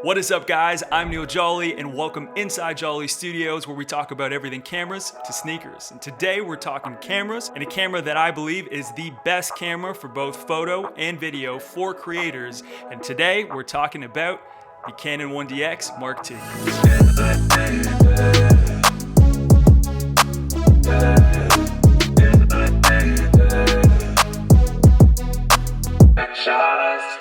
What is up, guys? I'm Neal Jolly, and welcome inside Jolly Studios, where we talk about everything cameras to sneakers. And today we're talking cameras, and a camera that I believe is the best camera for both photo and video for creators. And today we're talking about the Canon 1Dx Mark II.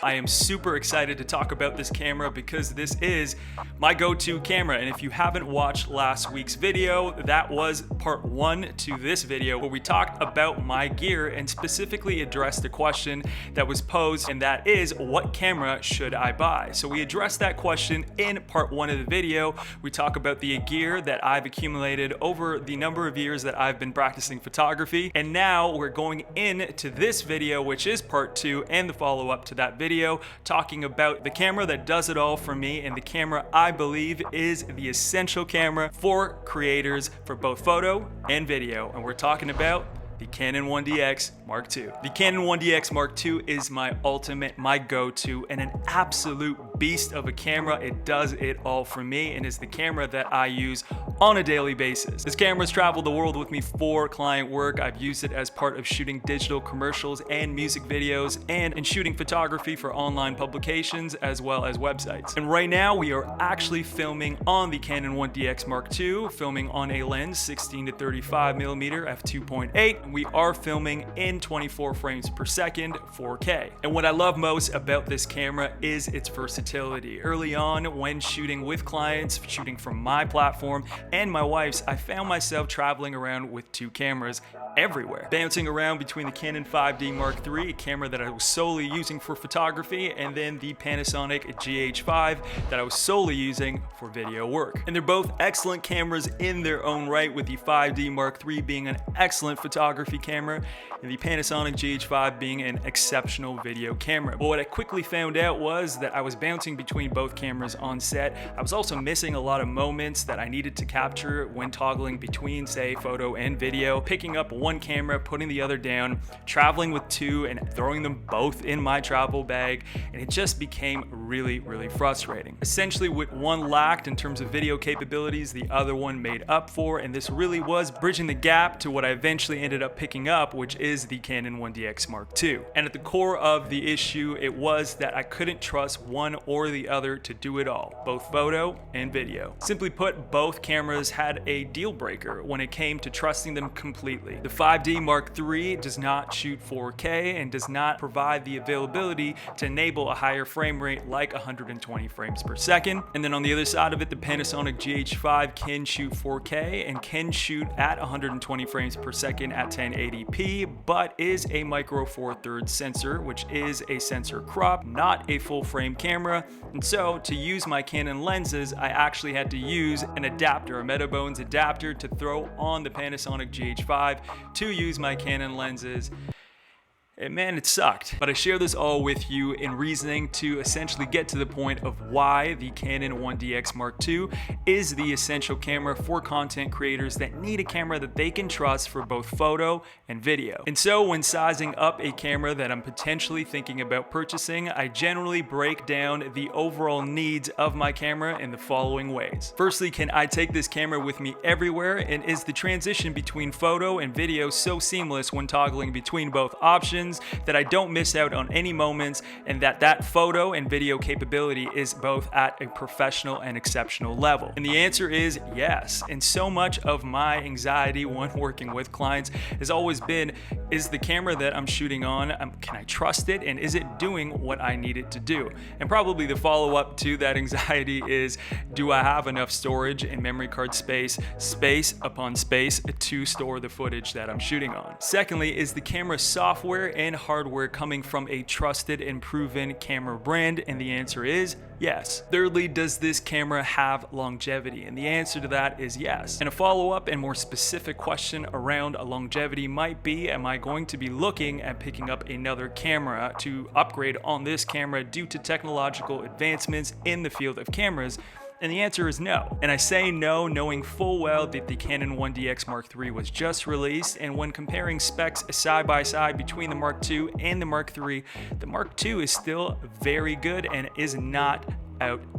I am super excited to talk about this camera because this is my go-to camera, and if you haven't watched last week's video, that was part one to this video where we talked about my gear and specifically addressed the question that was posed, and that is, what camera should I buy? So we addressed that question in part one of the video. We talk about the gear that I've accumulated over the number of years that I've been practicing photography, and now we're going into this video, which is part two and the follow-up to that video, talking about the camera that does it all for me and the camera I believe is the essential camera for creators for both photo and video. And we're talking about the Canon 1Dx Mark II. The Canon 1Dx Mark II is my ultimate, my go-to, and an absolute beast of a camera. It does it all for me and is the camera that I use on a daily basis. This camera's traveled the world with me for client work. I've used it as part of shooting digital commercials and music videos, and in shooting photography for online publications as well as websites. And right now we are actually filming on the Canon 1Dx Mark II, filming on a lens 16 to 35mm f2.8. We are filming in 24 frames per second, 4K. And what I love most about this camera is its versatility. Early on, when shooting with clients, shooting from my platform and my wife's, I found myself traveling around with two cameras everywhere, bouncing around between the Canon 5D Mark III, a camera that I was solely using for photography, and then the Panasonic GH5 that I was solely using for video work. And they're both excellent cameras in their own right, with the 5D Mark III being an excellent photography camera and the Panasonic GH5 being an exceptional video camera. But what I quickly found out was that I was bouncing between both cameras on set. I was also missing a lot of moments that I needed to capture when toggling between, say, photo and video, picking up one camera, putting the other down, traveling with two and throwing them both in my travel bag, and it just became really frustrating. Essentially, what one lacked in terms of video capabilities, the other one made up for, and this really was bridging the gap to what I eventually ended up picking up, which is the Canon 1Dx Mark II. And at the core of the issue, it was that I couldn't trust one or the other to do it all, both photo and video. Simply put, both cameras had a deal breaker when it came to trusting them completely. The 5D Mark III does not shoot 4K and does not provide the availability to enable a higher frame rate like 120 frames per second. And then on the other side of it, the Panasonic GH5 can shoot 4K and can shoot at 120 frames per second at 1080p, but is a micro four thirds sensor, which is a sensor crop, not a full frame camera. And so to use my Canon lenses, I actually had to use an adapter, a Metabones adapter, to throw on the Panasonic GH5 to use my Canon lenses. And man, it sucked. But I share this all with you in reasoning to essentially get to the point of why the Canon 1Dx Mark II is the essential camera for content creators that need a camera that they can trust for both photo and video. And so when sizing up a camera that I'm potentially thinking about purchasing, I generally break down the overall needs of my camera in the following ways. Firstly, can I take this camera with me everywhere? And is the transition between photo and video so seamless when toggling between both options that I don't miss out on any moments, and that photo and video capability is both at a professional and exceptional level? And the answer is yes. And so much of my anxiety when working with clients has always been, is the camera that I'm shooting on, can I trust it, and is it doing what I need it to do? And probably the follow-up to that anxiety is, do I have enough storage and memory card space upon space to store the footage that I'm shooting on? Secondly, is the camera software and hardware coming from a trusted and proven camera brand? And the answer is yes. Thirdly, does this camera have longevity? And the answer to that is yes. And a follow-up and more specific question around longevity might be, am I going to be looking at picking up another camera to upgrade on this camera due to technological advancements in the field of cameras? And the answer is no. And I say no knowing full well that the Canon 1DX Mark III was just released, and when comparing specs side by side between the Mark II and the Mark III, the Mark II is still very good and is not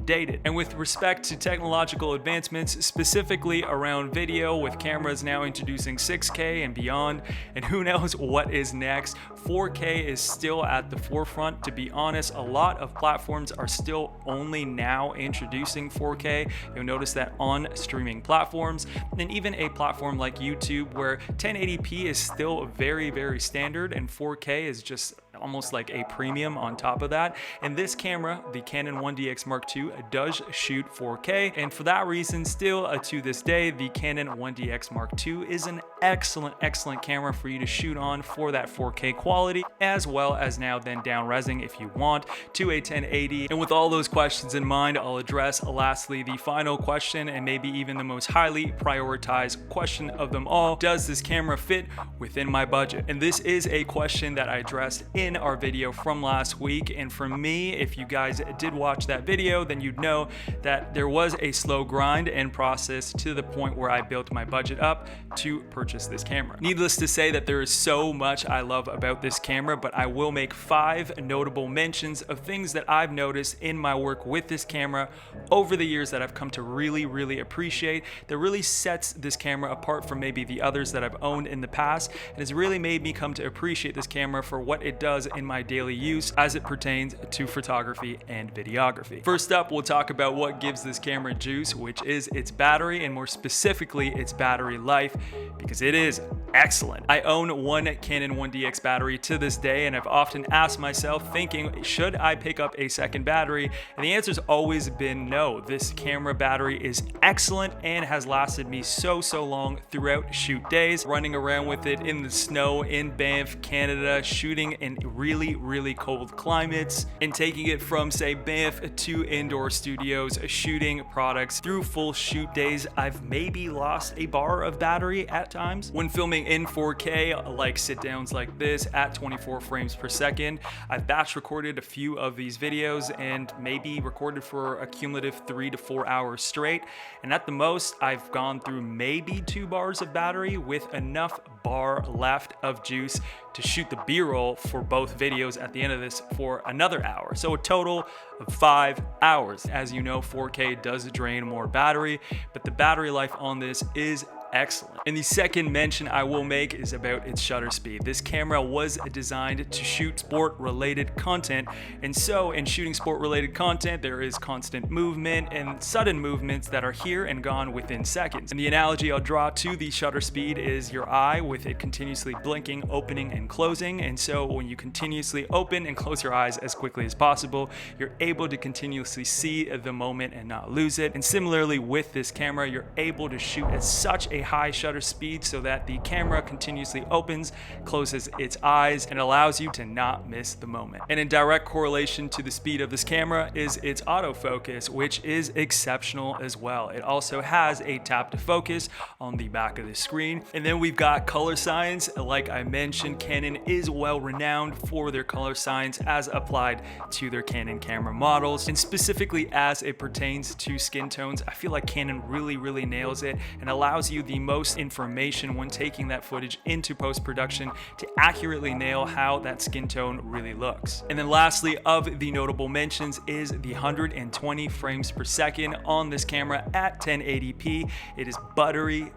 outdated. And with respect to technological advancements, specifically around video, with cameras now introducing 6K and beyond, and who knows what is next, 4K is still at the forefront. To be honest, a lot of platforms are still only now introducing 4K. You'll notice that on streaming platforms, and even a platform like YouTube, where 1080p is still very standard and 4K is just almost like a premium on top of that. And this camera, the Canon 1Dx Mark II, does shoot 4K, and for that reason, still to this day, the Canon 1Dx Mark II is an excellent camera for you to shoot on for that 4K quality, as well as now then down resing if you want to a 1080. And with all those questions in mind, I'll address lastly the final question, and maybe even the most highly prioritized question of them all: does this camera fit within my budget? And this is a question that I addressed in our video from last week. And for me, if you guys did watch that video, then you'd know that there was a slow grind and process to the point where I built my budget up to purchase this camera. Needless to say that there is so much I love about this camera, but I will make 5 notable mentions of things that I've noticed in my work with this camera over the years that I've come to really appreciate, that really sets this camera apart from maybe the others that I've owned in the past, and has really made me come to appreciate this camera for what it does in my daily use as it pertains to photography and videography. First up, we'll talk about what gives this camera juice, which is its battery, and more specifically its battery life, because it is excellent. I own one Canon 1DX battery to this day, and I've often asked myself, thinking, should I pick up a second battery? And the answer's always been no. This camera battery is excellent and has lasted me so long throughout shoot days, running around with it in the snow in Banff, Canada, shooting in really cold climates, and taking it from, say, Banff to indoor studios, shooting products through full shoot days. I've maybe lost a bar of battery at times. When filming in 4K, like sit downs like this at 24 frames per second, I've batch recorded a few of these videos and maybe recorded for a cumulative 3 to 4 hours straight. And at the most, I've gone through maybe 2 bars of battery with enough bar left of juice to shoot the B-roll for both videos at the end of this for another hour. So a total of 5 hours. As you know, 4K does drain more battery, but the battery life on this is excellent. And the second mention I will make is about its shutter speed. This camera was designed to shoot sport-related content, and so in shooting sport-related content, there is constant movement and sudden movements that are here and gone within seconds. And the analogy I'll draw to the shutter speed is your eye, with it continuously blinking, opening, and closing. And so when you continuously open and close your eyes as quickly as possible, you're able to continuously see the moment and not lose it. And similarly with this camera, you're able to shoot at such a high shutter speed so that the camera continuously opens, closes its eyes, and allows you to not miss the moment. And in direct correlation to the speed of this camera is its autofocus, which is exceptional as well. It also has a tap to focus on the back of the screen. And then we've got color science. Like I mentioned, Canon is well renowned for their color science as applied to their Canon camera models, and specifically as it pertains to skin tones. I feel like Canon really nails it and allows you the most information when taking that footage into post-production to accurately nail how that skin tone really looks. And then lastly, of the notable mentions is the 120 frames per second on this camera at 1080p. It is buttery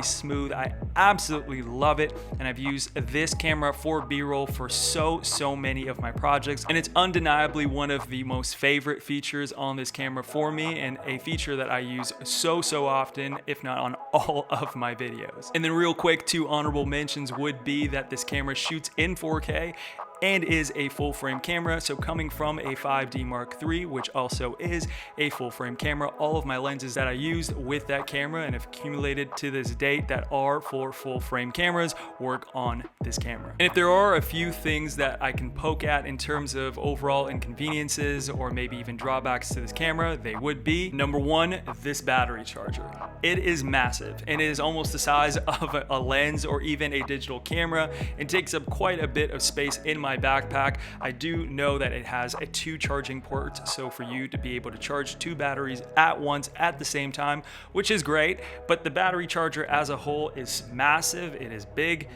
smooth. I absolutely love it, and I've used this camera for B-roll for so many of my projects, and it's undeniably one of the most favorite features on this camera for me, and a feature that I use so often, if not on all of my videos. And then real quick, 2 honorable mentions would be that this camera shoots in 4K and is a full frame camera. So coming from a 5D Mark III, which also is a full frame camera, all of my lenses that I used with that camera and have accumulated to this date that are for full frame cameras work on this camera. And if there are a few things that I can poke at in terms of overall inconveniences or maybe even drawbacks to this camera, they would be: number 1, this battery charger. It is massive, and it is almost the size of a lens or even a digital camera, and takes up quite a bit of space in my backpack. I do know that it has 2 charging ports, so for you to be able to charge 2 batteries at once at the same time, which is great, but the battery charger as a whole is massive, it is big,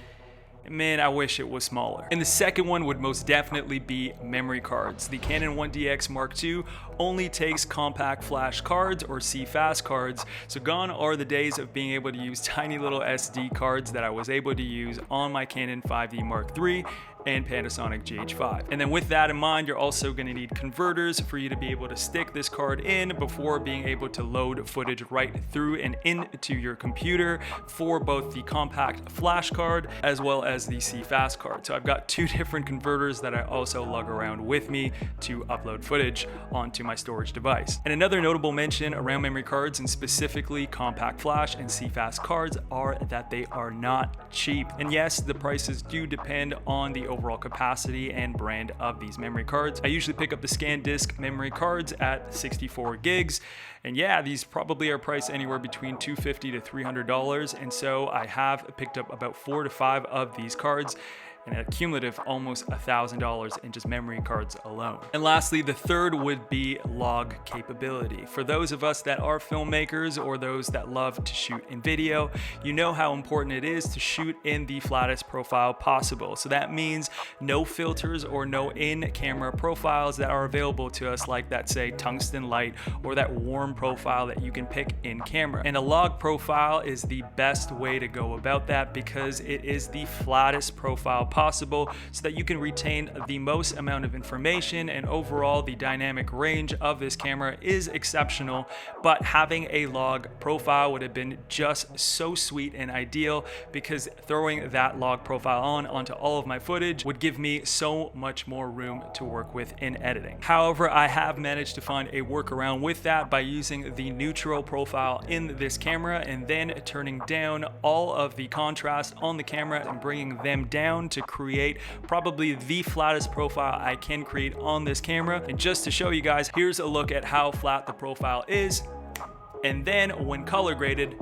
man, I wish it was smaller. And the second one would most definitely be memory cards. The Canon 1DX Mark II only takes compact flash cards or CFast cards, so gone are the days of being able to use tiny little SD cards that I was able to use on my Canon 5D Mark III and Panasonic GH5. And then with that in mind, you're also going to need converters for you to be able to stick this card in before being able to load footage right through and into your computer for both the compact flash card as well as the CFast card. So I've got two different converters that I also lug around with me to upload footage onto my storage device. And another notable mention around memory cards, and specifically compact flash and CFast cards, are that they are not cheap. And yes, the prices do depend on the overall capacity and brand of these memory cards. I usually pick up the SanDisk memory cards at 64 gigs. And yeah, these probably are priced anywhere between $250 to $300. And so I have picked up about 4 to 5 of these cards, and a cumulative almost $1,000 in just memory cards alone. And lastly, the third would be log capability. For those of us that are filmmakers or those that love to shoot in video, you know how important it is to shoot in the flattest profile possible. So that means no filters or no in-camera profiles that are available to us, like that, say, tungsten light or that warm profile that you can pick in camera. And a log profile is the best way to go about that because it is the flattest profile possible, so that you can retain the most amount of information, and overall the dynamic range of this camera is exceptional. But having a log profile would have been just so sweet and ideal, because throwing that log profile onto all of my footage would give me so much more room to work with in editing. However, I have managed to find a workaround with that by using the neutral profile in this camera and then turning down all of the contrast on the camera and bringing them down to create probably the flattest profile I can create on this camera. And just to show you guys, here's a look at how flat the profile is, and then when color graded.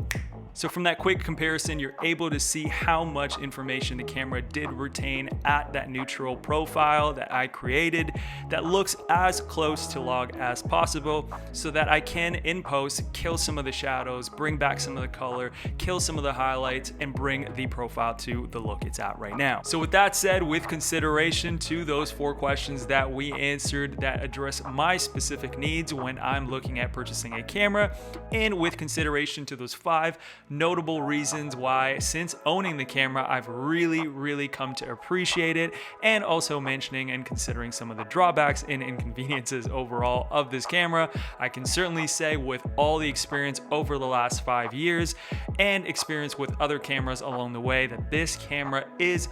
So from that quick comparison, you're able to see how much information the camera did retain at that neutral profile that I created that looks as close to log as possible, so that I can in post kill some of the shadows, bring back some of the color, kill some of the highlights, and bring the profile to the look it's at right now. So with that said, with consideration to those 4 questions that we answered that address my specific needs when I'm looking at purchasing a camera, and with consideration to those 5 notable reasons why, since owning the camera, I've really come to appreciate it, and also mentioning and considering some of the drawbacks and inconveniences overall of this camera, I can certainly say with all the experience over the last 5 years and experience with other cameras along the way, that this camera is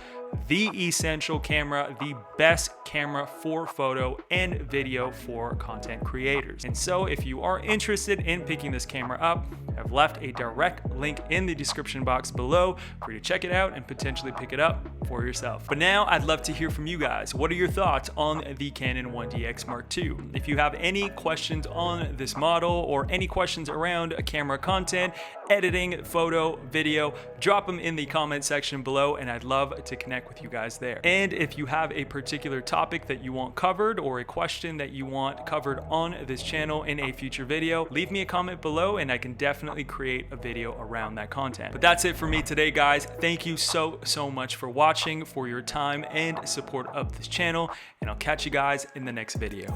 the essential camera, the best camera for photo and video for content creators. And so if you are interested in picking this camera up, I've left a direct link in the description box below for you to check it out and potentially pick it up for yourself. But now I'd love to hear from you guys. What are your thoughts on the Canon 1DX Mark II? If you have any questions on this model or any questions around camera content, editing, photo, video, drop them in the comment section below, and I'd love to connect with you guys there. And if you have a particular topic that you want covered or a question that you want covered on this channel in a future video, leave me a comment below and I can definitely create a video around that content. But that's it for me today, guys. Thank you so much for watching, for your time and support of this channel, and I'll catch you guys in the next video.